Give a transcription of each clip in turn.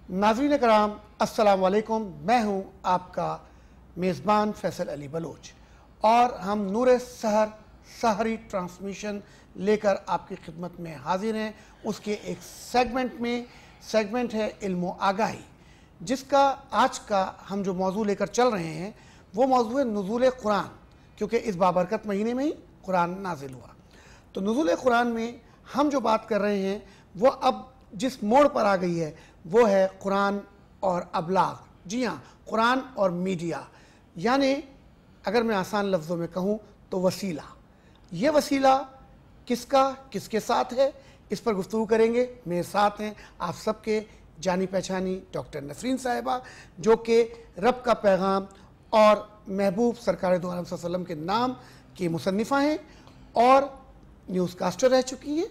ناظرین کرام السلام علیکم، میں ہوں آپ کا میزبان فیصل علی بلوچ اور ہم نور سحر سحری ٹرانسمیشن لے کر آپ کی خدمت میں حاضر ہیں۔ اس کے ایک سیگمنٹ ہے علم و آگاہی، جس کا آج کا ہم جو موضوع لے کر چل رہے ہیں وہ موضوع ہے نزول قرآن، کیونکہ اس بابرکت مہینے میں ہی قرآن نازل ہوا۔ تو نزول قرآن میں ہم جو بات کر رہے ہیں وہ اب جس موڑ پر آ گئی ہے وہ ہے قرآن اور ابلاغ۔ جی ہاں، قرآن اور میڈیا، یعنی اگر میں آسان لفظوں میں کہوں تو وسیلہ۔ یہ وسیلہ کس کا کس کے ساتھ ہے، اس پر گفتگو کریں گے۔ میرے ساتھ ہیں آپ سب کے جانی پہچانی ڈاکٹر نسرین صاحبہ، جو کہ رب کا پیغام اور محبوب سرکار دو عالم صلی اللہ علیہ وسلم کے نام کی مصنفہ ہیں اور نیوز کاسٹر رہ چکی ہیں،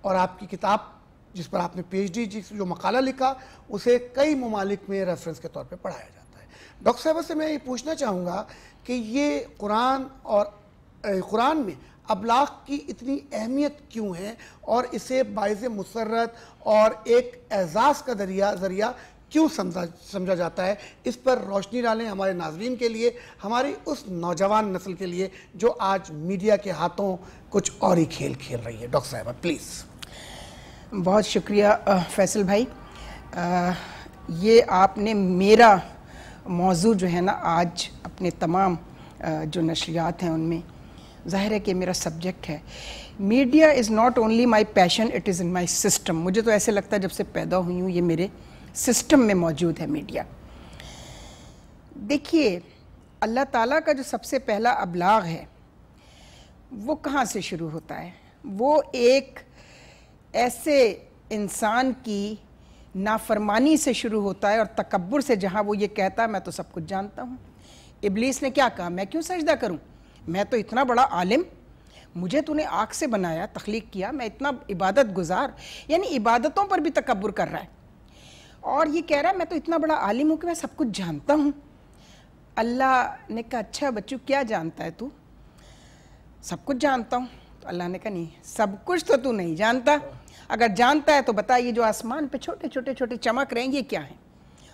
اور آپ کی کتاب جس پر آپ نے پی ایچ ڈی جو مقالہ لکھا اسے کئی ممالک میں ریفرنس کے طور پہ پڑھایا جاتا ہے۔ ڈاکٹر صاحبہ سے میں یہ پوچھنا چاہوں گا کہ یہ قرآن میں ابلاغ کی اتنی اہمیت کیوں ہے اور اسے باعث مسرت اور ایک اعزاز کا ذریعہ کیوں سمجھا جاتا ہے؟ اس پر روشنی ڈالیں ہمارے ناظرین کے لیے، ہماری اس نوجوان نسل کے لیے جو آج میڈیا کے ہاتھوں کچھ اور ہی کھیل کھیل رہی ہے۔ ڈاکٹر صاحبہ پلیز۔ بہت شکریہ فیصل بھائی۔ یہ آپ نے میرا موضوع جو ہے نا آج اپنے تمام جو نشریات ہیں ان میں ظاہر ہے کہ میرا سبجیکٹ ہے۔ Media is not only my passion, it is in my system. مجھے تو ایسے لگتا ہے جب سے پیدا ہوئی ہوں یہ میرے سسٹم میں موجود ہے میڈیا۔ دیکھیے، اللہ تعالیٰ کا جو سب سے پہلا ابلاغ ہے وہ کہاں سے شروع ہوتا ہے؟ وہ ایک ایسے انسان کی نافرمانی سے شروع ہوتا ہے اور تکبر سے، جہاں وہ یہ کہتا ہے میں تو سب کچھ جانتا ہوں۔ ابلیس نے کیا کہا؟ میں کیوں سجدہ کروں؟ میں تو اتنا بڑا عالم، مجھے تو نے آگ سے بنایا، تخلیق کیا، میں اتنا عبادت گزار، یعنی عبادتوں پر بھی تکبر کر رہا ہے اور یہ کہہ رہا ہے میں تو اتنا بڑا عالم ہوں کہ میں سب کچھ جانتا ہوں۔ اللہ نے کہا اچھا بچو کیا جانتا ہے تو؟ سب کچھ جانتا ہوں۔ تو اللہ نے کہا نہیں، سب کچھ تو نہیں جانتا، اگر جانتا ہے تو بتا یہ جو آسمان پہ چھوٹے چھوٹے چمک رہے ہیں یہ کیا ہیں،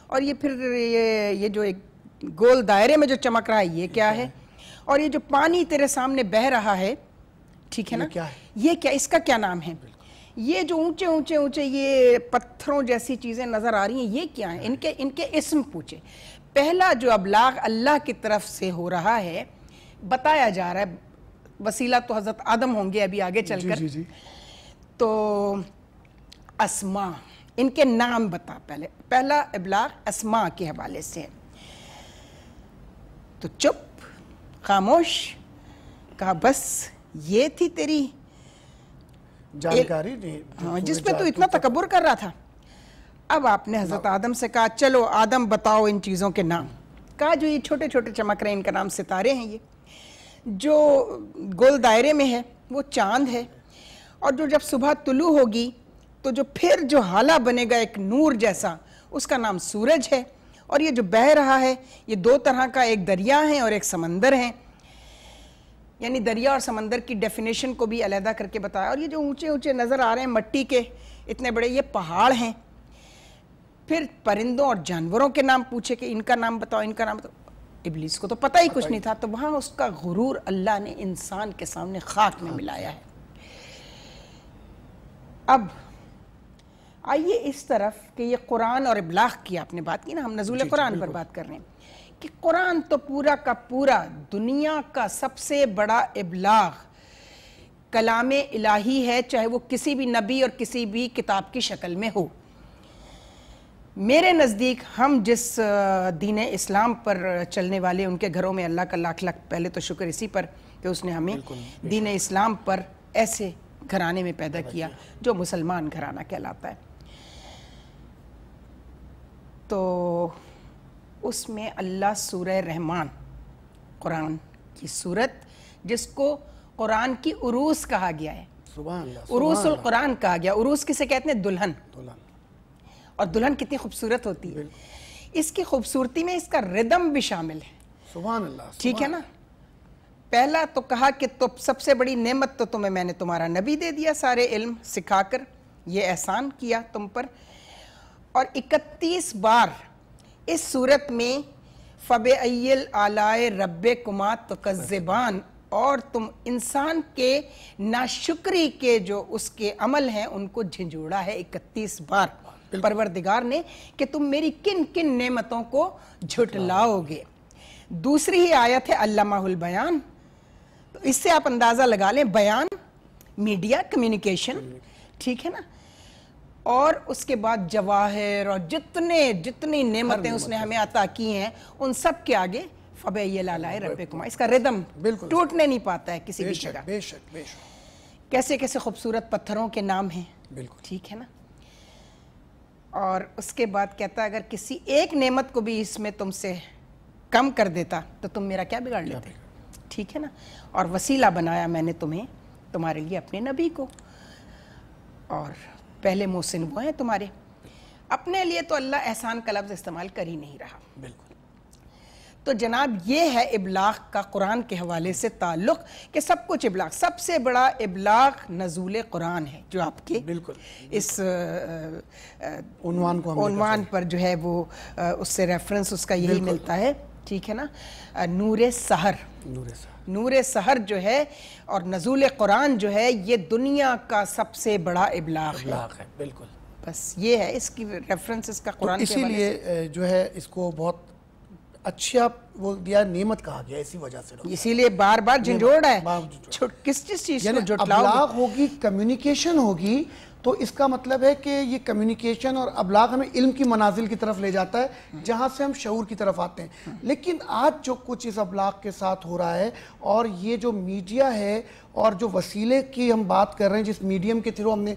اور یہ پھر یہ جو ایک گول دائرے میں جو چمک رہا ہے یہ کیا ہے، اور یہ جو پانی تیرے سامنے بہہ رہا ہے، ٹھیک ہے نا، یہ کیا، اس کا کیا نام ہے، یہ جو اونچے یہ پتھروں جیسی چیزیں نظر آ رہی ہیں یہ کیا ہیں، ان کے اسم پوچھے۔ پہلا جو ابلاغ اللہ کی طرف سے ہو رہا ہے، بتایا جا رہا ہے، وسیلہ تو حضرت آدم ہوں گے ابھی آگے چل کر، تو اسماء، ان کے نام بتا، پہلا ابلاغ اسماء کے حوالے سے ہے۔ تو چپ، خاموش، کہا بس یہ تھی تیری جانکاری جس پہ تو اتنا تکبر کر رہا تھا۔ اب آپ نے حضرت آدم سے کہا چلو آدم بتاؤ ان چیزوں کے نام۔ کہا جو یہ چھوٹے چھوٹے چمک رہے ہیں ان کا نام ستارے ہیں، یہ جو گول دائرے میں ہے وہ چاند ہے، اور جو جب صبح طلوع ہوگی تو جو پھر جو حالہ بنے گا ایک نور جیسا اس کا نام سورج ہے، اور یہ جو بہہ رہا ہے یہ دو طرح کا، ایک دریا ہے اور ایک سمندر ہے، یعنی دریا اور سمندر کی ڈیفینیشن کو بھی علیحدہ کر کے بتایا، اور یہ جو اونچے نظر آ رہے ہیں مٹی کے اتنے بڑے یہ پہاڑ ہیں۔ پھر پرندوں اور جانوروں کے نام پوچھے کہ ان کا نام بتاؤ، ان کا نام بتاؤ۔ ابلیس کو تو پتہ ہی کچھ نہیں تھا، تو وہاں اس کا غرور اللہ نے انسان کے سامنے خاک میں ملایا ہے۔ اب آئیے اس طرف کہ یہ قرآن اور ابلاغ کی آپ نے بات کی نا، ہم نزول قرآن پر بات کر رہے ہیں کہ قرآن تو پورا کا پورا دنیا کا سب سے بڑا ابلاغ کلام الہی ہے، چاہے وہ کسی بھی نبی اور کسی بھی کتاب کی شکل میں ہو۔ میرے نزدیک ہم جس دین اسلام پر چلنے والے ان کے گھروں میں اللہ کا لاکھ لاکھ پہلے تو شکر اسی پر کہ اس نے ہمیں دین اسلام پر ایسے گھرانے میں پیدا کیا جو مسلمان گھرانہ کہلاتا ہے۔ تو اس میں اللہ سورہ رحمان، قرآن کی سورت جس کو قرآن کی عروس کہا گیا ہے، عروس القرآن کہا گیا۔ عروس کسے کہتے ہیں؟ دلہن، اور دلہن کتنی خوبصورت ہوتی ہے، اس کی خوبصورتی میں اس کا ردم بھی شامل ہے۔ سبحان اللہ، ٹھیک ہے نا۔ پہلا تو کہا کہ تو سب سے بڑی نعمت تو تمہیں میں نے تمہارا نبی دے دیا، سارے علم سکھا کر، یہ احسان کیا تم پر، اور 31 بار اس صورت میں فَبِأَيِّ الْآلَاءِ رَبِّكُمَا تُكَذِّبَانِ، اور تم انسان کے ناشکری کے جو اس کے عمل ہیں ان کو جھنجھوڑا ہے 31 بار پروردگار نے کہ تم میری کن کن نعمتوں کو جھٹلاؤ گے۔ دوسری ہی آیت ہے علمہ البیان، تو اس سے آپ اندازہ لگا لیں، بیان میڈیا کمیونیکیشن، ٹھیک ہے نا، اور اس کے بعد جواہر اور جتنی نعمتیں اس نے ہمیں عطا کی ہیں ان سب کے آگے فَبِأَيِّ الْآلَاءِ رَبِّكُمَا، اس کا ردم ٹوٹنے نہیں پاتا ہے کسی بھی جگہ۔ بے شک بے شک، کیسے کیسے خوبصورت پتھروں کے نام ہیں، بالکل ٹھیک ہے نا، اور اس کے بعد کہتا ہے اگر کسی ایک نعمت کو بھی اس میں تم سے کم کر دیتا تو تم میرا کیا بگاڑ لیتے، ٹھیک ہے نا، اور وسیلہ بنایا میں نے تمہیں تمہارے لیے اپنے نبی کو، اور پہلے محسن وہ ہیں تمہارے۔ اپنے لیے تو اللہ احسان کا لفظ استعمال کر ہی نہیں رہا۔ بالکل، تو جناب یہ ہے ابلاغ کا قرآن کے حوالے سے تعلق کہ سب کچھ ابلاغ، سب سے بڑا ابلاغ نزول قرآن ہے جو آپ کے بالکل اس عنوان پر جو ہے وہ اس سے ریفرنس اس کا یہی ملتا ہے، ٹھیک ہے نا، نور سحر، نور سحر جو ہے اور نزول قرآن جو ہے یہ دنیا کا سب سے بڑا ابلاغ ہے، بالکل، بس یہ ہے اس کی ریفرنس اس کا قرآن کے اسی حوالے سے۔ لیے جو ہے اس کو بہت اچھا وہ دیا، نعمت کہا گیا اسی وجہ سے، اسی لیے بار بار جھنجھوڑ ہے، کس چیز کو جھٹلاؤ، ابلاغ ہوگی، کمیونیکیشن ہوگی، تو اس کا مطلب ہے کہ یہ کمیونیکیشن اور ابلاغ ہمیں علم کی منازل کی طرف لے جاتا ہے جہاں سے ہم شعور کی طرف آتے ہیں۔ لیکن آج جو کچھ اس ابلاغ کے ساتھ ہو رہا ہے اور یہ جو میڈیا ہے اور جو وسیلے کی ہم بات کر رہے ہیں جس میڈیم کے تھرو ہم نے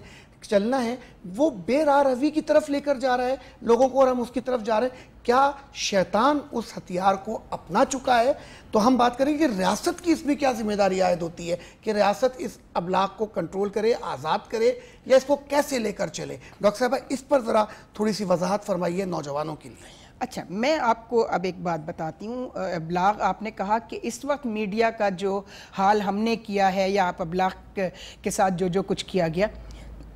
چلنا ہے وہ بے راہ روی کی طرف لے کر جا رہا ہے لوگوں کو اور ہم اس کی طرف جا رہے ہیں۔ کیا شیطان اس ہتھیار کو اپنا چکا ہے؟ تو ہم بات کریں کہ ریاست کی اس میں کیا ذمہ داری عائد ہوتی ہے کہ ریاست اس ابلاغ کو کنٹرول کرے، آزاد کرے، یا اس کو کیسے لے کر چلے؟ ڈاکٹر صاحبہ اس پر ذرا تھوڑی سی وضاحت فرمائیے نوجوانوں کے لیے۔ اچھا، میں آپ کو اب ایک بات بتاتی ہوں۔ ابلاغ آپ نے کہا کہ اس وقت میڈیا کا جو حال ہم نے کیا ہے یا آپ ابلاغ کے ساتھ جو کچھ کیا گیا،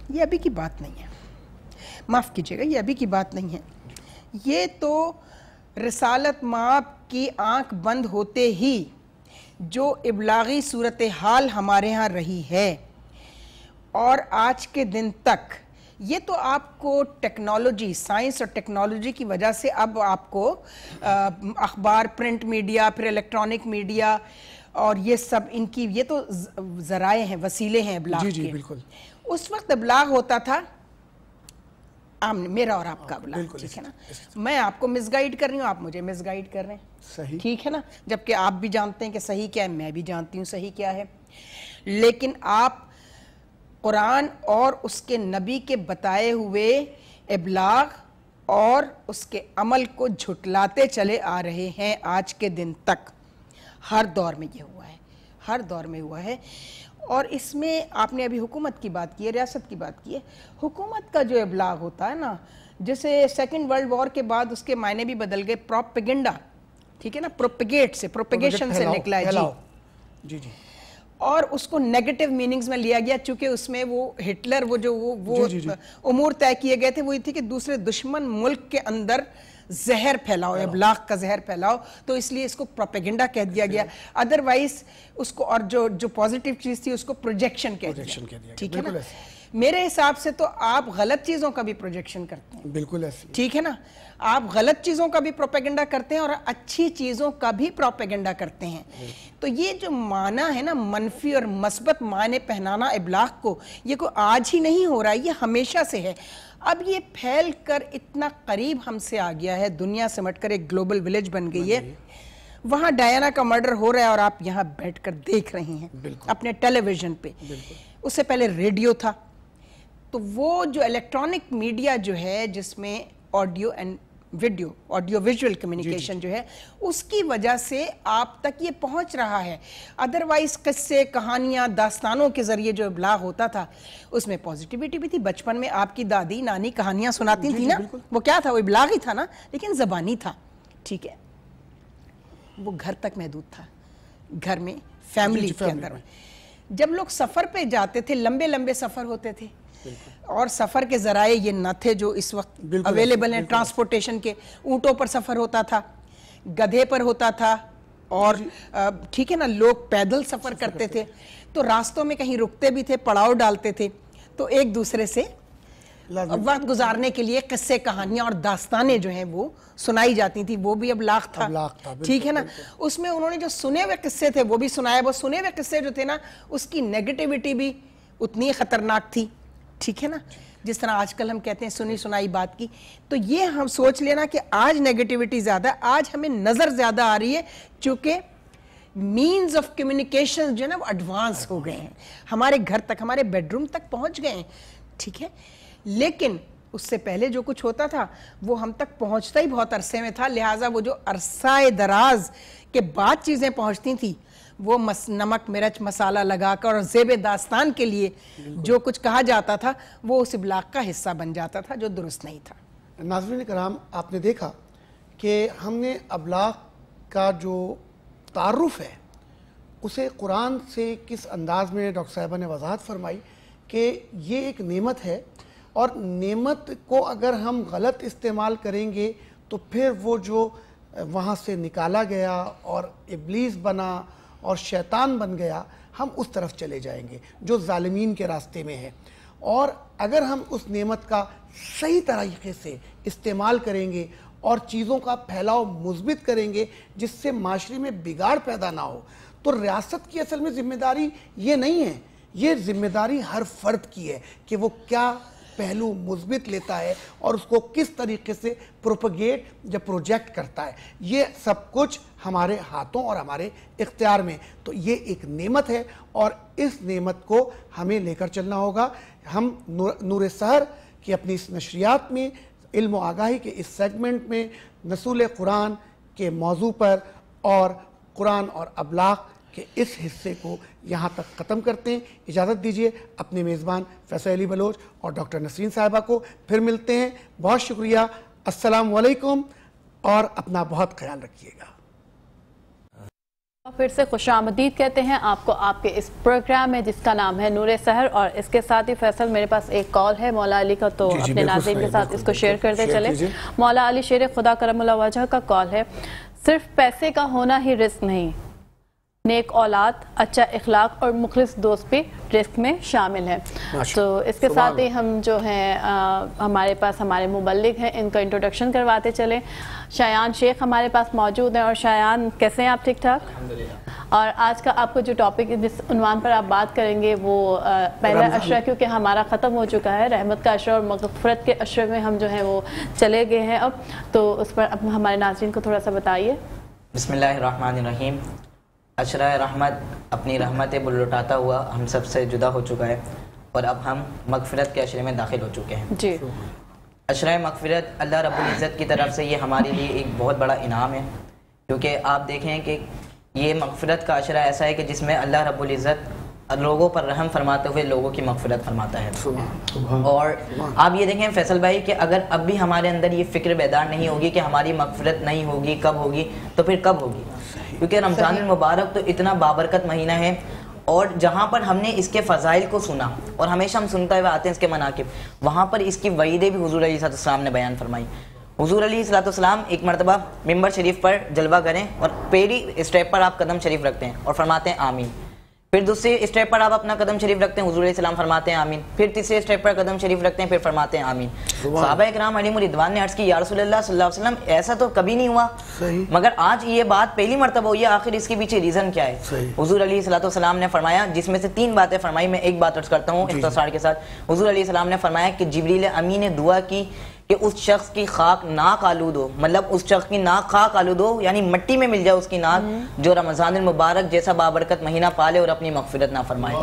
یہ ابھی کی بات نہیں ہے، معاف کیجیے گا، یہ ابھی کی بات نہیں ہے، یہ تو رسالت مآب کی آنکھ بند ہوتے ہی جو ابلاغی صورتحال ہمارے ہاں رہی ہے اور آج کے دن تک، یہ تو آپ کو ٹیکنالوجی، سائنس اور ٹیکنالوجی کی وجہ سے اب آپ کو اخبار، پرنٹ میڈیا، پھر الیکٹرانک میڈیا اور یہ سب ان کی یہ تو ذرائع ہیں، وسیلے ہیں ابلاغ کے۔ جی بالکل۔ اس وقت ابلاغ ہوتا تھا میرا اور آپ کا ابلاغ، ٹھیک ہے نا، میں آپ کو مس گائیڈ کر رہی ہوں، آپ مجھے مس گائیڈ کر رہے ہیں، صحیح، ٹھیک ہے نا، جبکہ آپ بھی جانتے ہیں کہ صحیح کیا ہے، میں بھی جانتی ہوں صحیح کیا ہے، لیکن آپ قرآن اور اس کے نبی کے بتائے ہوئے ابلاغ اور اس کے عمل کو جھٹلاتے چلے آ رہے ہیں آج کے دن تک۔ ہر دور میں یہ ہوا ہے، ہر دور میں ہوا ہے، اور اس میں آپ نے ابھی حکومت کی بات کی ہے، ریاست کی بات کی ہے، حکومت کا جو ابلاغ ہوتا ہے نا، جیسے سیکنڈ ورلڈ وار کے بعد اس کے معنی بھی بدل گئے، پروپیگنڈا، ٹھیک ہے نا، پروپیگیٹ سے، پروپیگیشن سے نکلا ہے، جی جی، اور اس کو نیگیٹو میننگز میں لیا گیا، چونکہ اس میں وہ ہٹلر وہ امور طے کیے گئے تھے، وہ یہ تھی کہ دوسرے دشمن ملک کے اندر زہر پھیلاؤ، ابلاغ کا زہر پھیلاؤ، تو اس لیے اس کو پروپیگنڈا کہہ دیا گیا، ادروائز اس کو، اور جو پازیٹیو چیز تھی اس کو پروجیکشن کہہ دیا، ٹھیک ہے نا۔ میرے حساب سے تو آپ غلط چیزوں کا بھی پروجیکشن کرتے ہیں، بالکل ایسے، ٹھیک ہے نا، آپ غلط چیزوں کا بھی پروپیگنڈا کرتے ہیں اور اچھی چیزوں کا بھی پروپیگنڈا کرتے ہیں۔ تو یہ جو معنی ہے نا، منفی اور مثبت معنی پہنانا ابلاغ کو، یہ کوئی آج ہی نہیں ہو رہا ہے، یہ ہمیشہ سے ہے۔ اب یہ پھیل کر اتنا قریب ہم سے آ گیا ہے، دنیا سمٹ کر ایک گلوبل ولیج بن گئی ہے، وہاں ڈائنا کا مرڈر ہو رہا ہے اور آپ یہاں بیٹھ کر دیکھ رہے ہیں اپنے ٹیلی ویژن پہ۔ اس سے پہلے ریڈیو تھا، تو وہ جو الیکٹرانک میڈیا جو ہے جس میں audio and video, audio visual communication جو ہے، اس کی وجہ سے آپ تک یہ پہنچ رہا ہے۔ ادروائز قصے، کہانیاں، داستانوں کے ذریعے جو ابلاغ ہوتا تھا اس میں پازیٹیوٹی بھی تھی۔ بچپن میں آپ کی دادی نانی کہانیاں سناتی تھی نا، وہ کیا تھا، وہ ابلاغ ہی تھا نا، لیکن زبانی تھا، ٹھیک ہے، وہ گھر تک محدود تھا، گھر میں، فیملی کے اندر۔ جب لوگ سفر پہ جاتے تھے، لمبے لمبے سفر ہوتے تھے، اور سفر کے ذرائع یہ نہ تھے جو اس وقت اویلیبل ہیں. ٹرانسپورٹیشن کے اونٹوں پر سفر ہوتا تھا, گدھے پر ہوتا تھا, اور ٹھیک ہے نا, لوگ پیدل سفر کرتے تھے, تو راستوں میں کہیں رکتے بھی تھے, پڑاؤ ڈالتے تھے, تو ایک دوسرے سے وقت گزارنے کے لیے قصے, کہانیاں اور داستانیں جو ہیں وہ سنائی جاتی تھیں. وہ بھی ابلاغ تھا, ٹھیک ہے نا. اس میں انہوں نے جو سنے ہوئے قصے تھے وہ بھی سنائے. وہ سنے ہوئے قصے جو تھے نا, اس کی نیگیٹیوٹی بھی اتنی خطرناک تھی, ٹھیک ہے نا, جس طرح آج کل ہم کہتے ہیں سنی سنائی بات کی. تو یہ ہم سوچ لینا کہ آج نیگیٹیوٹی زیادہ ہے, آج ہمیں نظر زیادہ آ رہی ہے, چونکہ مینز آف کمیونیکیشن جو ہے نا وہ ایڈوانس ہو گئے ہیں, ہمارے گھر تک, ہمارے بیڈ روم تک پہنچ گئے ہیں, ٹھیک ہے. لیکن اس سے پہلے جو کچھ ہوتا تھا وہ ہم تک پہنچتا ہی بہت عرصے میں تھا. لہٰذا وہ جو عرصہ دراز کے بعد چیزیں پہنچتی تھیں وہ نمک مرچ مسالہ لگا کر اور زیب داستان کے لیے جو کچھ کہا جاتا تھا وہ اس ابلاغ کا حصہ بن جاتا تھا, جو درست نہیں تھا. ناظرین کرام, آپ نے دیکھا کہ ہم نے ابلاغ کا جو تعارف ہے اسے قرآن سے کس انداز میں ڈاکٹر صاحبہ نے وضاحت فرمائی کہ یہ ایک نعمت ہے, اور نعمت کو اگر ہم غلط استعمال کریں گے تو پھر وہ جو وہاں سے نکالا گیا اور ابلیس بنا اور شیطان بن گیا, ہم اس طرف چلے جائیں گے جو ظالمین کے راستے میں ہے. اور اگر ہم اس نعمت کا صحیح طریقے سے استعمال کریں گے اور چیزوں کا پھیلاؤ مثبت کریں گے جس سے معاشرے میں بگاڑ پیدا نہ ہو, تو ریاست کی اصل میں ذمہ داری یہ نہیں ہے, یہ ذمہ داری ہر فرد کی ہے کہ وہ کیا پہلو مثبت لیتا ہے اور اس کو کس طریقے سے پروپیگیٹ یا پروجیکٹ کرتا ہے. یہ سب کچھ ہمارے ہاتھوں اور ہمارے اختیار میں. تو یہ ایک نعمت ہے اور اس نعمت کو ہمیں لے کر چلنا ہوگا. ہم نور سحر کی اپنی اس نشریات میں علم و آگاہی کے اس سیگمنٹ میں نزول قرآن کے موضوع پر اور قرآن اور ابلاغ کہ اس حصے کو یہاں تک ختم کرتے ہیں. اجازت دیجیے اپنے میزبان فیصل علی بلوچ اور ڈاکٹر نسرین صاحبہ کو, پھر ملتے ہیں. بہت شکریہ, السلام علیکم, اور اپنا بہت خیال رکھیے گا. پھر سے خوش آمدید کہتے ہیں آپ کو آپ کے اس پروگرام میں جس کا نام ہے نور سحر. اور اس کے ساتھ ہی فیصل میرے پاس ایک کال ہے مولا علی کا, تو اپنے ناظرین کے ساتھ اس کو شیئر کرتے چلیں. مولا علی شیر خدا کرم اللہ وجہ کا کال ہے. صرف پیسے کا ہونا ہی رزق نہیں, نیک اولاد, اچھا اخلاق اور مخلص دوست بھی رزق میں شامل ہے. تو اس کے ساتھ ہی ہم جو ہیں ہمارے پاس ہمارے مبلغ ہیں, ان کا انٹروڈکشن کرواتے چلیں. شایان شیخ ہمارے پاس موجود ہیں. اور شایان کیسے ہیں آپ؟ ٹھیک ٹھاک. اور آج کا آپ کو جو ٹاپک جس عنوان پر آپ بات کریں گے وہ پہلا عشرہ, کیونکہ ہمارا ختم ہو چکا ہے, رحمت کا عشرہ اور مغفرت کے عشرے میں ہم جو ہیں وہ چلے گئے ہیں اب. تو اس پر اب ہمارے ناظرین کو تھوڑا سا بتائیے. بسم اللہ الرحمن الرحیم. عشرہ رحمت اپنی رحمت لٹاتا ہوا ہم سب سے جدا ہو چکا ہے, اور اب ہم مغفرت کے عشرے میں داخل ہو چکے ہیں. جی, عشرہ مغفرت اللہ رب العزت کی طرف سے یہ ہمارے لیے ایک بہت بڑا انعام ہے, کیونکہ آپ دیکھیں کہ یہ مغفرت کا عشرہ ایسا ہے کہ جس میں اللہ رب العزت لوگوں پر رحم فرماتے ہوئے لوگوں کی مغفرت فرماتا ہے. اور آپ یہ دیکھیں فیصل بھائی کہ اگر اب بھی ہمارے اندر یہ فکر بیدار نہیں ہوگی کہ ہماری مغفرت نہیں ہوگی, کب ہوگی, تو پھر کب ہوگی؟ کیونکہ رمضان المبارک تو اتنا بابرکت مہینہ ہے, اور جہاں پر ہم نے اس کے فضائل کو سنا اور ہمیشہ ہم سنتے ہوئے آتے ہیں اس کے مناقب, وہاں پر اس کی وعیدیں بھی حضور علیہ السلام نے بیان فرمائی. حضور علیہ السلام ایک مرتبہ ممبر شریف پر جلوہ کریں اور پہلی اسٹیپ پر آپ قدم شریف رکھتے ہیں اور فرماتے ہیں آمین. پھر دوسری اسٹیپ پر آپ اپنا قدم شریف رکھتے ہیں, حضور علیہ السلام فرماتے ہیں آمین. پھر تیسری اسٹیپ پر قدم شریف رکھتے ہیں, پھر فرماتے ہیں آمین. صحابہ کرام علیہم رضوان نے عرض کی یا رسول اللہ صلی اللہ علیہ وسلم ایسا تو کبھی نہیں ہوا, مگر آج یہ بات پہلی مرتبہ ہوئی ہے, آخر اس کے پیچھے ریزن کیا ہے؟ حضور علیہ السلام نے فرمایا, جس میں سے 3 باتیں فرمائی, میں ایک بات عرض کرتا ہوں اختصار کے ساتھ. حضور علیہ السلام نے فرمایا کہ جبریل امین نے دعا کی کہ اس شخص کی خاک ناک آلود ہو, مطلب اس شخص کی ناک خاک آلود ہو, یعنی مٹی میں مل جائے اس کی ناک, جو رمضان المبارک جیسا بابرکت مہینہ پالے اور اپنی مغفرت نہ فرمائے.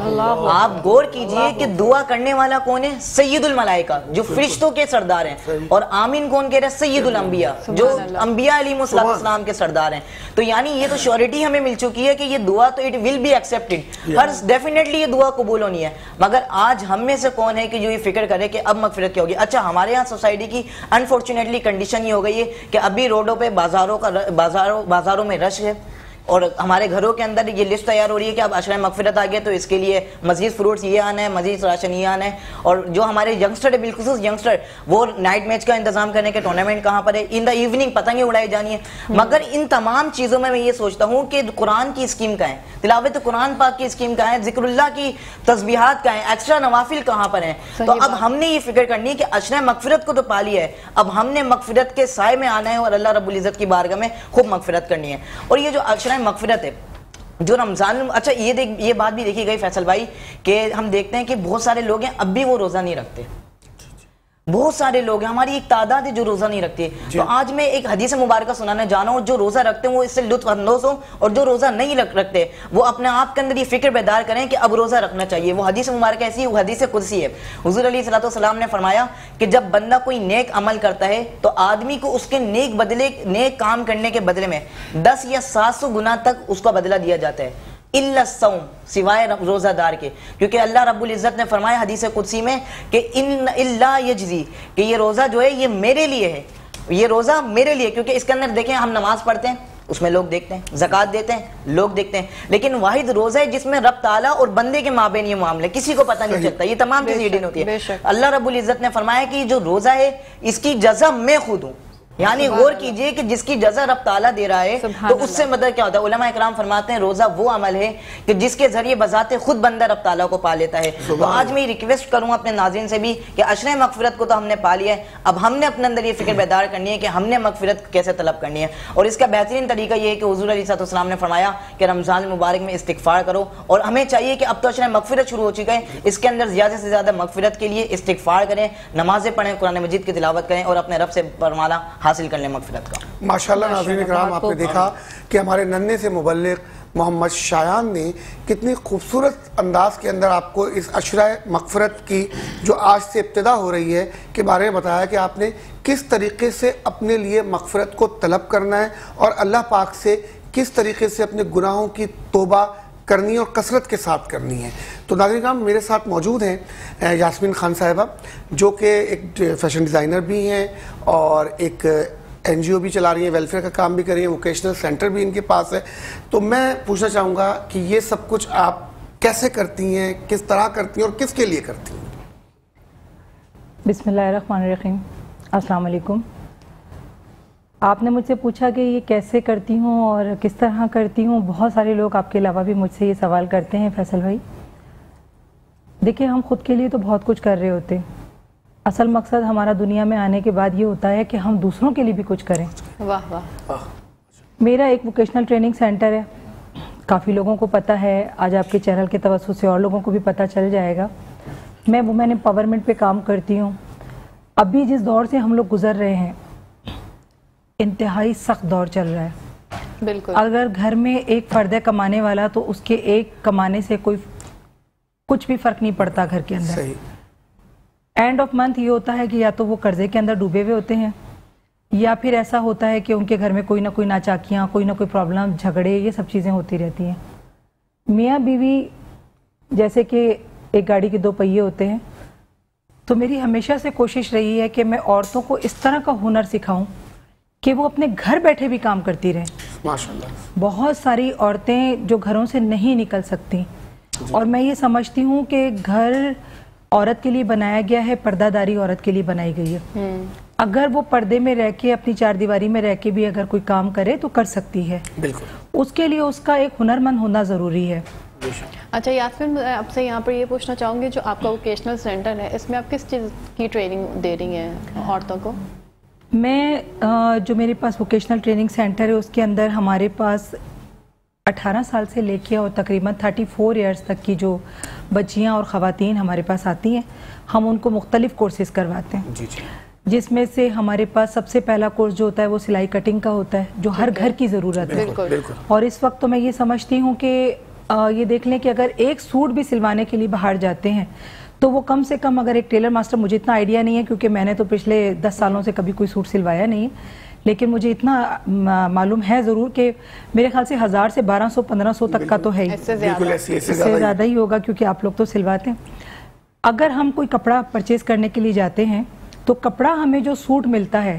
آپ غور کیجئے کہ دعا کرنے والا کون ہے؟ سید الملائکہ, جو فرشتوں کے سردار ہیں. اور آمین کون کہہ رہے ہیں؟ سید الانبیاء, جو انبیاء علیہ السلام کے سردار ہیں. تو یعنی یہ تو شیورٹی ہمیں مل چکی ہے کہ یہ دعا تو اٹ ول بی ایکسیپٹڈ, ہر ڈیفینیٹلی یہ دعا قبول ہونی ہے. مگر آج ہم میں سے کون ہے کہ جو یہ فکر کرے کہ اب مغفرت کیا ہوگی؟ اچھا, ہمارے یہاں سوسائٹی انفارچونیٹلی کنڈیشن یہ ہو گئی ہے کہ ابھی روڈوں پہ بازاروں میں رش ہے, اور ہمارے گھروں کے اندر یہ لسٹ تیار ہو رہی ہے کہ اب عشرہ مغفرت آ گیا تو اس کے لیے مزید فروٹس یہ آنا ہے, مزید راشن یہ آنا ہے. اور جو ہمارے ینگسٹر ہے, بالخصوص ینگسٹر, وہ نائٹ میچ کا انتظام کرنے کے ٹورنامنٹ کہاں پر ہے, ان دا ایوننگ پتنگیں اڑائی جانی ہے. مگر ان تمام چیزوں میں یہ سوچتا ہوں کہ قرآن کی اسکیم کا ہے, تلاوت قرآن پاک کی اسکیم کا ہے, ذکر اللہ کی تسبیحات کا ہے, ایکسٹرا نوافل کہاں پر ہیں. تو اب ہم نے یہ فکر کرنی ہے کہ عشرہ مغفرت کو تو پا لیا ہے, اب ہم نے مغفرت کے سائے میں آنا ہے اور اللہ رب العزت کی بارگاہ میں خوب مغفرت کرنی ہے. اور یہ جو عشرہ مغفرت ہے جو رمضان, اچھا یہ بات بھی دیکھی گئی فیصل بھائی کہ ہم دیکھتے ہیں کہ بہت سارے لوگ ہیں اب بھی وہ روزہ نہیں رکھتے, بہت سارے لوگ ہیں, ہماری ایک تعداد ہے جو روزہ نہیں رکھتے. تو آج میں ایک حدیث مبارکہ سنانا جانا ہوں, جو روزہ رکھتے ہیں وہ اس سے لطف اندوز ہوں, اور جو روزہ نہیں رکھتے وہ اپنے آپ کے اندر یہ فکر بیدار کریں کہ اب روزہ رکھنا چاہیے. وہ حدیث مبارکہ ایسی ہے, وہ حدیث قدسی ہے. حضور علیہ الصلوۃ والسلام نے فرمایا کہ جب بندہ کوئی نیک عمل کرتا ہے تو آدمی کو اس کے نیک کام کرنے کے بدلے میں 10 یا 700 گنا تک اس کا بدلہ دیا جاتا ہے, الا الصوم, سوائے روزہ دار کے. کیونکہ اللہ رب العزت نے فرمایا حدیث قدسی میں کہ ان الا یجزی, کہ یہ روزہ جو ہے یہ میرے لیے ہے, یہ روزہ میرے لیے. کیونکہ اس کے اندر دیکھیں ہم نماز پڑھتے ہیں, اس میں لوگ دیکھتے ہیں, زکوٰۃ دیتے ہیں, لوگ دیکھتے ہیں, لیکن واحد روزہ ہے جس میں رب تعالیٰ اور بندے کے مابین یہ معاملہ کسی کو پتہ نہیں چلتا. یہ تمام چیزیں ہڈن ہوتی ہے. اللہ رب العزت نے فرمایا کہ جو روزہ ہے اس کی جزا میں خود ہوں. یعنی غور کیجئے کہ جس کی جزا رب تعالیٰ دے رہا ہے تو اس سے مدد کیا ہوتا ہے. علماء اکرام فرماتے ہیں روزہ وہ عمل ہے کہ جس کے ذریعے بذات خود بندہ رب تعالیٰ کو پا لیتا ہے. تو آج میں ریکویسٹ کروں اپنے ناظرین سے بھی کہ عشرہ مغفرت کو تو ہم نے پا لیا ہے, اب ہم نے اپنے اندر یہ فکر بیدار کرنی ہے کہ ہم نے مغفرت کیسے طلب کرنی ہے. اور اس کا بہترین طریقہ یہ ہے کہ حضور علیہ السلام نے فرمایا کہ رمضان المبارک میں استغفار کرو, اور ہمیں چاہیے کہ اب تو عشرہ مغفرت شروع ہو چکا ہے, اس کے اندر زیادہ سے زیادہ مغفرت کے لیے استغفار کریں, نمازیں پڑھیں, قرآن مجید کی تلاوت کریں اور اپنے رب سے پرمالا حاصل کر لیں مغفرت. ماشاءاللہ ناظرین اکرام, آپ نے دیکھا کہ ہمارے ننھے سے مبلغ محمد شایان نے کتنی خوبصورت انداز کے اندر آپ کو اس عشرہ مغفرت کی جو آج سے ابتدا ہو رہی ہے کے بارے میں بتایا کہ آپ نے کس طریقے سے اپنے لیے مغفرت کو طلب کرنا ہے اور اللہ پاک سے کس طریقے سے اپنے گناہوں کی توبہ کرنی اور کثرت کے ساتھ کرنی ہے. تو ناظرین کرام, میرے ساتھ موجود ہیں یاسمین خان صاحبہ جو کہ ایک فیشن ڈیزائنر بھی ہیں اور ایک NGO بھی چلا رہی ہیں, ویلفیئر کا کام بھی کر رہی ہیں, ووکیشنل سینٹر بھی ان کے پاس ہے. تو میں پوچھنا چاہوں گا کہ یہ سب کچھ آپ کیسے کرتی ہیں, کس طرح کرتی ہیں اور کس کے لیے کرتی ہیں؟ بسم اللہ الرحمن الرحیم. السلام علیکم. آپ نے مجھ سے پوچھا کہ یہ کیسے کرتی ہوں اور کس طرح کرتی ہوں. بہت سارے لوگ آپ کے علاوہ بھی مجھ سے یہ سوال کرتے ہیں فیصل بھائی. دیکھیں, ہم خود کے لیے تو بہت کچھ کر رہے ہوتے, اصل مقصد ہمارا دنیا میں آنے کے بعد یہ ہوتا ہے کہ ہم دوسروں کے لیے بھی کچھ کریں. واہ واہ. میرا ایک ووکیشنل ٹریننگ سینٹر ہے, کافی لوگوں کو پتہ ہے, آج آپ کے چینل کے توسط سے اور لوگوں کو بھی پتہ چل جائے گا. میں وومن امپاورمنٹ پہ کام کرتی ہوں. ابھی جس دور سے ہم لوگ گزر رہے ہیں انتہائی سخت دور چل رہا ہے. بالکل. اگر گھر میں ایک فرد ہے کمانے والا تو اس کے ایک کمانے سے کچھ بھی فرق نہیں پڑتا گھر کے اندر. اینڈ آف منتھ یہ ہوتا ہے کہ یا تو وہ قرضے کے اندر ڈوبے ہوئے ہوتے ہیں یا پھر ایسا ہوتا ہے کہ ان کے گھر میں کوئی نہ کوئی ناچاکیاں, کوئی نہ کوئی پرابلم, جھگڑے, یہ سب چیزیں ہوتی رہتی ہیں. میاں بیوی جیسے کہ ایک گاڑی کے 2 پہیے ہوتے ہیں, تو میری ہمیشہ سے کوشش رہی ہے کہ میں عورتوں کو اس طرح کا ہنر سکھاؤں کہ وہ اپنے گھر بیٹھے بھی کام کرتی رہیں. ماشاءاللہ. بہت ساری عورتیں جو گھروں سے نہیں نکل سکتی, اور میں یہ سمجھتی ہوں کہ گھر عورت کے لیے بنایا گیا ہے, پردہ داری عورت کے لیے بنائی گئی ہے. اگر وہ پردے میں رہ کے, اپنی 4 دیواری میں رہ کے بھی اگر کوئی کام کرے تو کر سکتی ہے. بالکل. اس کے لیے اس کا ایک ہنرمند ہونا ضروری ہے. اچھا یاسمین, میں آپ سے یہاں پر یہ پوچھنا چاہوں گی, جو آپ کا ووکیشنل سینٹر ہے اس میں آپ کس چیز کی ٹریننگ دے رہی ہیں عورتوں کو؟ میں جو میرے پاس ووکیشنل ٹریننگ سینٹر ہے اس کے اندر ہمارے پاس 18 سال سے لے کے اور تقریباً 34 ایئرز تک کی جو بچیاں اور خواتین ہمارے پاس آتی ہیں, ہم ان کو مختلف کورسز کرواتے ہیں. جی جی. جس میں سے ہمارے پاس سب سے پہلا کورس جو ہوتا ہے وہ سلائی کٹنگ کا ہوتا ہے, جو ہر گھر کی ضرورت ہے. اور اس وقت تو میں یہ سمجھتی ہوں کہ یہ دیکھ لیں کہ اگر ایک سوٹ بھی سلوانے کے لیے باہر جاتے ہیں تو وہ کم سے کم, اگر ایک ٹیلر ماسٹر, مجھے اتنا آئیڈیا نہیں ہے کیونکہ میں نے تو پچھلے 10 سالوں سے کبھی کوئی سوٹ سلوایا نہیں, لیکن مجھے اتنا معلوم ہے ضرور کہ میرے خیال سے 1000 سے 1200-1500 تک کا تو ہے, اس سے زیادہ ہی ہوگا کیونکہ آپ لوگ تو سلواتے ہیں. اگر ہم کوئی کپڑا پرچیز کرنے کے لیے جاتے ہیں تو کپڑا ہمیں جو سوٹ ملتا ہے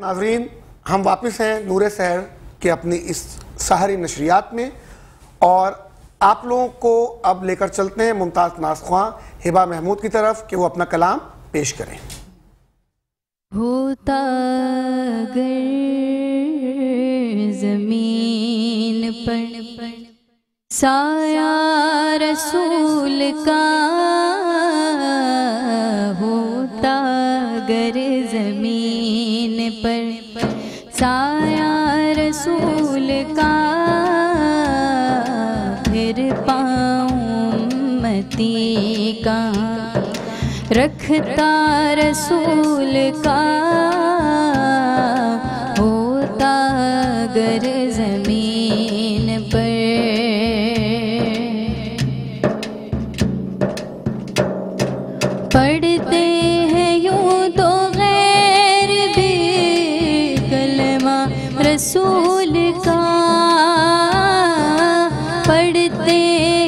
ناظرین، ہم واپس ہیں نور سحر کے اپنی اس سحری نشریات میں، اور آپ لوگوں کو اب لے کر چلتے ہیں ممتاز ناز خواں ہبہ محمود کی طرف کہ وہ اپنا کلام پیش کریں۔ ہوتا گر زمین پر سایہ رسول کا، ہوتا گر زمین پر سایہ رسول کا، پھر پاؤں امتی کا رکھتا رسول کا، ہوتا گر زمین پر۔ پڑھتے ہیں یوں تو غیر بھی کلمہ رسول کا، پڑھتے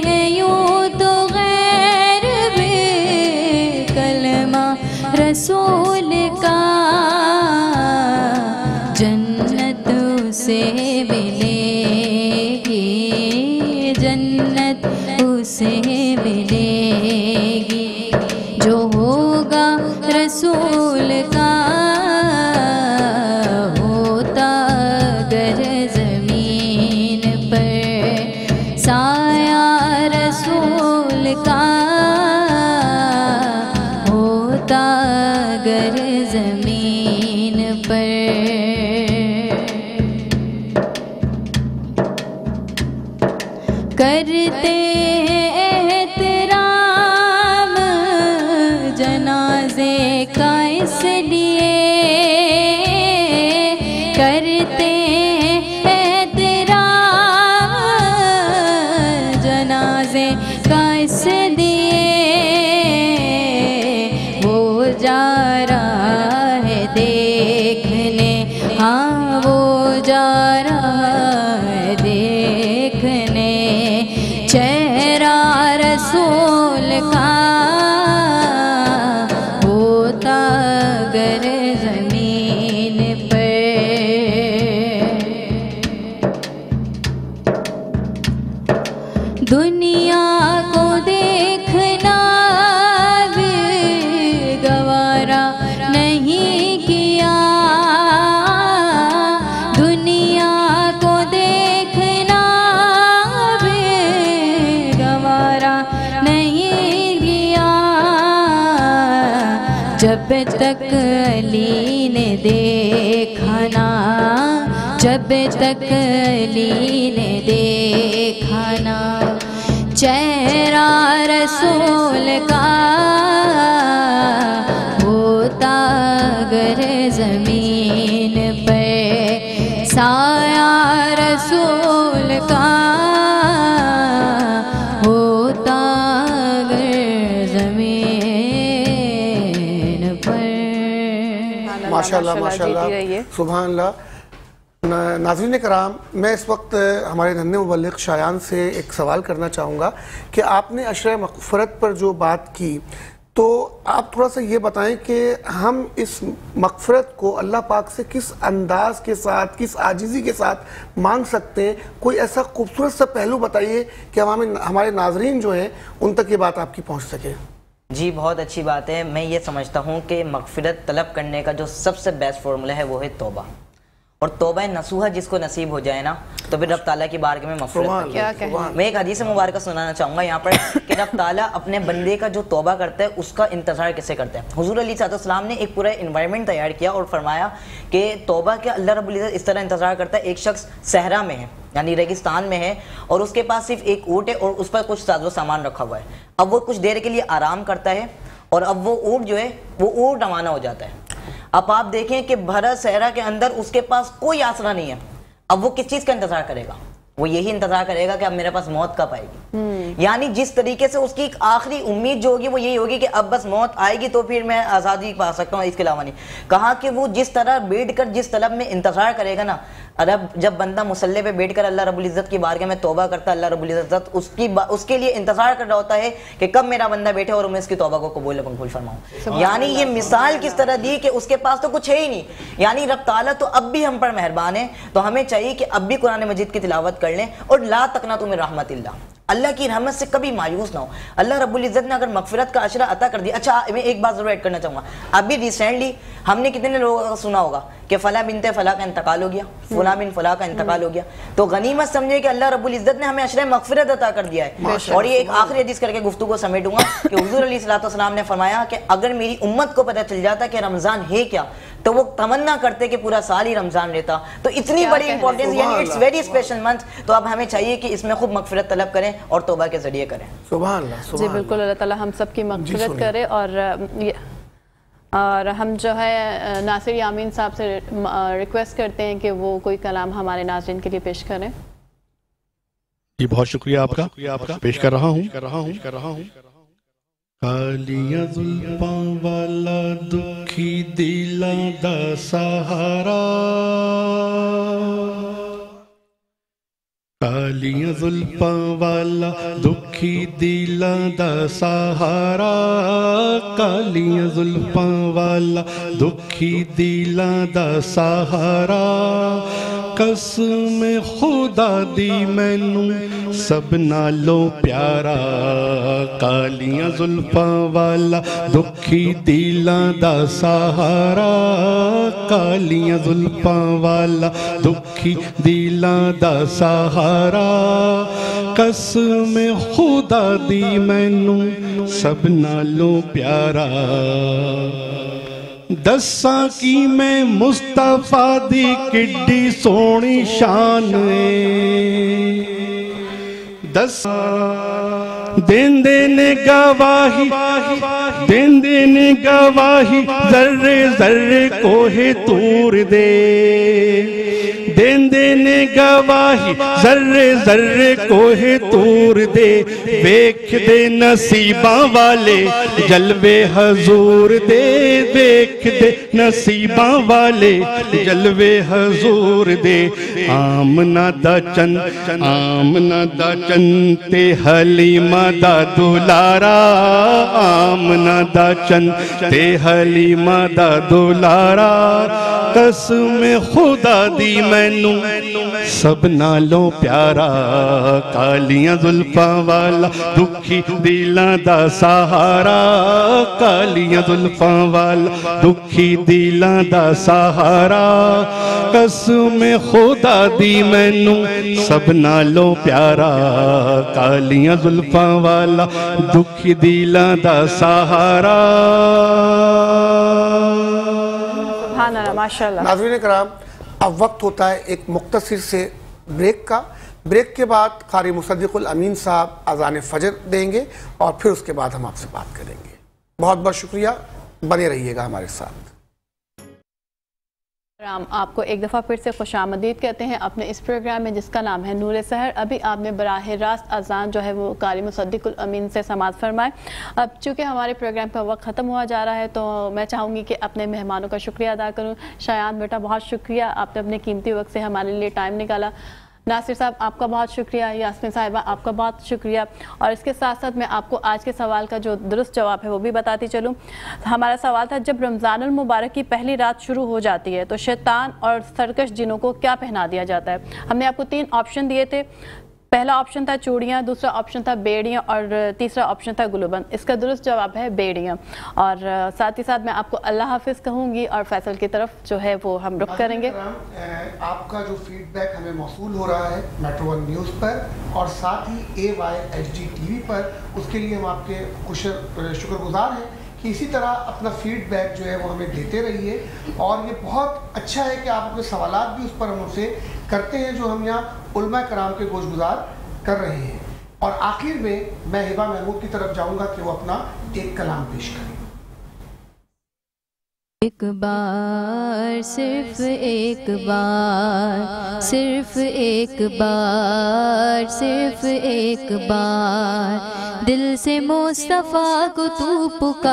ہیں یوں تو غیر بھی کلمہ رسول کا، جنت اسے ملے گی، جنت اسے ملے گی جو ہوگا رسول کا، ہوتا گر زمین پر سایہ رسول کا، ہوتا گر زمین پر۔ کرتے احترام جنازے کا اس لیے، کرتے احترام جنازے کا اس لیے، وہ جا رہا ہے دیکھنے، ہاں وہ جا رہا ہے دیکھنے چہرہ رسول کا، ہوتا گر زمین پر۔ دنیا کو دیکھنا بھی گوارا نہیں کیا، دنیا کو دیکھنا بھی گوارا نہیں کیا، جب تک علی نے دیکھا نا، جب تک علی نے دیکھا نا چہرہ رسول کا، ہوتا گر زمین پر سایہ رسول کا، ہوتا گر زمین پر۔ ماشاءاللہ ماشاءاللہ، سبحان اللہ۔ ناظرین کرام، میں اس وقت ہمارے ننھے مبلغ شایان سے ایک سوال کرنا چاہوں گا کہ آپ نے عشرہ مغفرت پر جو بات کی، تو آپ تھوڑا سا یہ بتائیں کہ ہم اس مغفرت کو اللہ پاک سے کس انداز کے ساتھ، کس عاجزی کے ساتھ مانگ سکتے ہیں؟ کوئی ایسا خوبصورت سا پہلو بتائیے کہ ہمارے ناظرین جو ہیں ان تک یہ بات آپ کی پہنچ سکے۔ جی بہت اچھی بات ہے۔ میں یہ سمجھتا ہوں کہ مغفرت طلب کرنے کا جو سب سے بیسٹ فارمولہ ہے وہ ہے توبہ، اور توبہ نصوحہ جس کو نصیب ہو جائے نا تو پھر رب تعالیٰ کی بارگاہ میں مغفرت ہے۔ میں ایک حدیث مبارکہ سنانا چاہوں گا یہاں پر کہ رب تعالیٰ اپنے بندے کا جو توبہ کرتا ہے اس کا انتظار کیسے کرتا ہے۔ حضور علیہ صلی اللہ علیہ وسلم نے ایک پورا انوائرمنٹ تیار کیا اور فرمایا کہ توبہ کے اللہ رب العزت اس طرح انتظار کرتا ہے، ایک شخص صحرا میں ہے یعنی ریگستان میں ہے اور اس کے پاس صرف ایک اونٹ ہے اور اس پر کچھ ساز و سامان رکھا ہوا ہے۔ اب وہ کچھ دیر کے لیے آرام کرتا ہے اور اب وہ اونٹ جو ہے وہ اونٹ روانہ ہو جاتا ہے۔ اب آپ دیکھیں کہ بھرا صحرا کے اندر اس کے پاس کوئی آسرا نہیں ہے، اب وہ کس چیز کا انتظار کرے گا؟ وہ یہی انتظار کرے گا کہ اب میرے پاس موت کب آئے گی۔ یعنی جس طریقے سے اس کی ایک آخری امید جو ہوگی وہ یہی ہوگی کہ اب بس موت آئے گی تو پھر میں آزادی پا سکتا ہوں، اس کے علاوہ نہیں۔ کہا کہ وہ جس طرح بیٹھ کر جس طلب میں انتظار کرے گا نا، اب جب بندہ مسلح پہ بیٹھ کر اللہ رب العزت کی بارگاہ میں توبہ کرتا ہے، اللہ رب العزت اس کے لیے انتظار کر رہا ہوتا ہے کہ کب میرا بندہ بیٹھے اور میں اس کی توبہ کو قبول مقبول فرماؤں. یعنی یہ مثال کس طرح دی کہ اس کے پاس تو کچھ ہے ہی نہیں. یعنی رب تعالیٰ تو اب بھی ہم پر مہربان ہے، تو ہمیں چاہیے کہ اب بھی قرآن مجید کی تلاوت کر لیں اور لا تقنطوا من رحمت اللہ، اللہ کی رحمت سے کبھی مایوس نہ ہو. اللہ رب العزت نے اگر مغفرت کا عشرہ عطا کر دیا. اچھا میں ایک بات ضرور ایڈ کرنا چاہوں گا، ابھی ریسنٹلی ہم نے کتنے لوگوں کا سنا ہوگا کہ فلاں بنت فلاں کا انتقال ہو گیا، فلاں بن فلاں کا انتقال ہو گیا. تو غنیمت سمجھے کہ اللہ رب العزت نے ہمیں عشرہ مغفرت عطا کر دیا ہے. اور یہ ایک آخری حدیث کر کے گفتگو کو سمیٹوں گا کہ حضور علیہ الصلوۃ والسلام نے فرمایا کہ اگر میری امت کو پتہ چل جاتا کہ رمضان ہے کیا تو وہ تمنا کرتے کہ پورا سال ہی رمضان رہتا. تو اتنی بڑی امپورٹنس، یعنی اٹس ویری اسپیشل منتھ. تو اب ہمیں چاہیے کہ اس میں خوب مغفرت طلب کریں اور توبہ کے ذریعے کریں. سبحان اللہ. جی بالکل، اللہ تعالیٰ ہم سب کی مغفرت کرے. اور ہم جو ہے ناصر یامین صاحب سے ریکویسٹ کرتے ہیں کہ وہ کوئی کلام ہمارے ناظرین کے لیے پیش کریں. جی بہت شکریہ آپ کا پیش کر رہا ہوں. کالیاں زلفاں والا دکھی دلاں دا سہارا، کالیاں زلفاں والا دکھی دلاں دا سہارا، کالیاں زلفاں والا دکھی دلاں دا سہارا، قسم خدا دی مینوں سب نالوں پیارا، کالیاں زلفاں والا دکھی دلاں دا سہارا، کالیاں زلفاں والا دکھی دلاں دا سہارا، قسم خدا دی مینوں سب نالوں پیارا. دساں کی میں مصطفیٰ دی کڈی سونی شان ہے، دساں دیندے نے گواہی، دیندے نے گواہی ذرے ذرے کوہ طور دے، دیندے نے گواہی ذرے ذرے کوہ طور دے، ویکھ دے نصیباں والے جلوے حضور دے، ویکھ دے نصیباں والے جلوے حضور دے. آمنہ دا چن، آمنہ دا چن تے حلیمہ دا دلارا، آمنہ دا چن تے حلیمہ دا دلارا، قسم خدا دی مینوں سب نالوں پیارا، کالیاں زلفاں والا دکھی دلاں دا سہارا، کالیاں زلفاں والا دکھی دلاں دا سہارا، قسم خدا دی مینوں سب نالوں پیارا، کالیاں زلفاں والا دکھی دلاں دا سہارا. ناظرین کرام، اب وقت ہوتا ہے ایک مختصر سے بریک کا. بریک کے بعد قاری مصدق الامین صاحب اذان فجر دیں گے اور پھر اس کے بعد ہم آپ سے بات کریں گے. بہت بہت شکریہ، بنے رہیے گا ہمارے ساتھ. آپ کو ایک دفعہ پھر سے خوش آمدید کہتے ہیں اپنے اس پروگرام میں جس کا نام ہے نور سحر. ابھی آپ نے براہ راست اذان جو ہے وہ قاری مصدق الامین سے سماعت فرمائے. اب چونکہ ہمارے پروگرام کا وقت ختم ہوا جا رہا ہے تو میں چاہوں گی کہ اپنے مہمانوں کا شکریہ ادا کروں. شایان بیٹا بہت شکریہ، آپ نے اپنے قیمتی وقت سے ہمارے لیے ٹائم نکالا. ناصر صاحب آپ کا بہت شکریہ. یاسمین صاحبہ آپ کا بہت شکریہ. اور اس کے ساتھ ساتھ میں آپ کو آج کے سوال کا جو درست جواب ہے وہ بھی بتاتی چلوں. ہمارا سوال تھا، جب رمضان المبارک کی پہلی رات شروع ہو جاتی ہے تو شیطان اور سرکش جنوں کو کیا پہنا دیا جاتا ہے؟ ہم نے آپ کو 3 آپشن دیے تھے. پہلا آپشن تھا چوڑیاں، دوسرا آپشن تھا بیڑیاں اور تیسرا آپشن تھا گلوبند. اس کا درست جواب ہے بیڑیاں. اور ساتھ ہی ساتھ میں آپ کو اللہ حافظ کہوں گی اور فیصل کی طرف جو ہے وہ ہم رخ کریں گے. آپ کا جو فیڈ بیک ہمیں موصول ہو رہا ہے میٹرو ون نیوز پر اور ساتھ ہی AYHD TV پر، اس کے لیے ہم آپ کے شکر گزار ہیں کہ اسی طرح اپنا فیڈ بیک جو ہے وہ ہمیں دیتے رہیے. اور یہ بہت اچھا ہے کہ آپ اپنے سوالات بھی اس پر ہم سے کرتے ہیں جو ہم یہاں علماء کرام کے گوش گزار کر رہے ہیں. اور آخر میں ہبہ محمود کی طرف جاؤں گا کہ وہ اپنا ایک کلام پیش کریں. ایک بار، صرف ایک بار، صرف ایک بار، صرف ایک بار دل سے مصطفیٰ کو تو پکار.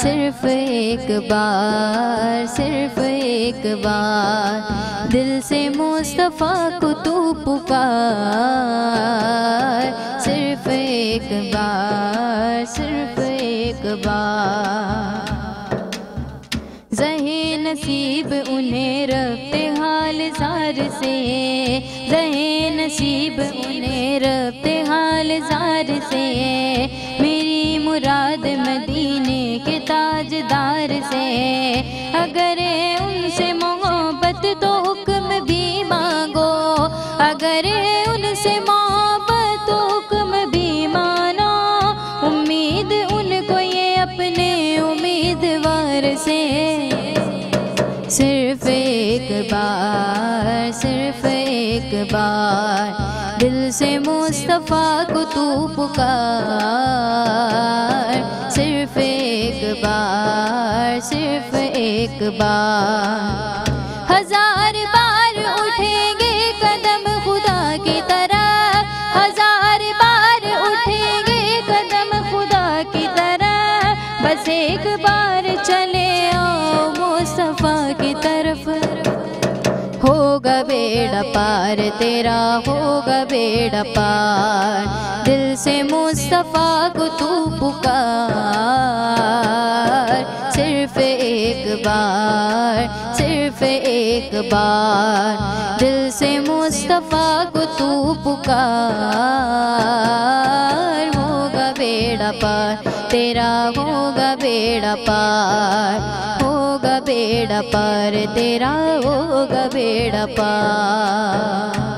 صرف ایک بار، صرف ایک ایک بار دل سے مصطفیٰ کو تو پکار، صرف ایک بار، صرف ایک بار۔ زہے نصیب انہیں ربط حال زار سے، زہے نصیب انہیں ربط حال زار سے، میری مراد مدینے کے تاجدار سے، اگر ان سے محبت تو حکم بھی مانگو، اگر ان سے محبت تو حکم بھی مانو، امید ان کو یہ اپنے امیدوار سے، صرف ایک بار، صرف ایک بار دل سے مصطفیٰ کو تو پکار، صرف ایک بار، صرف ایک بار۔ ہزار بار اٹھیں گے قدم خدا کی طرف، ہزار بار اٹھیں گے قدم خدا کی طرف، بس ایک بار چلے آؤ مصطفیٰ کی طرف، ہوگا بیڑا پار تیرا، ہوگا بیڑا پار، دل سے مصطفیٰ کو تو پکار، صرف ایک بار، صرف ایک بار دل سے مصطفیٰ کو تو پکار، ہوگا بیڑا پار تیرا، ہوگا بیڑا پار، ہوگا بیڑا پار تیرا، ہوگا بیڑا پار۔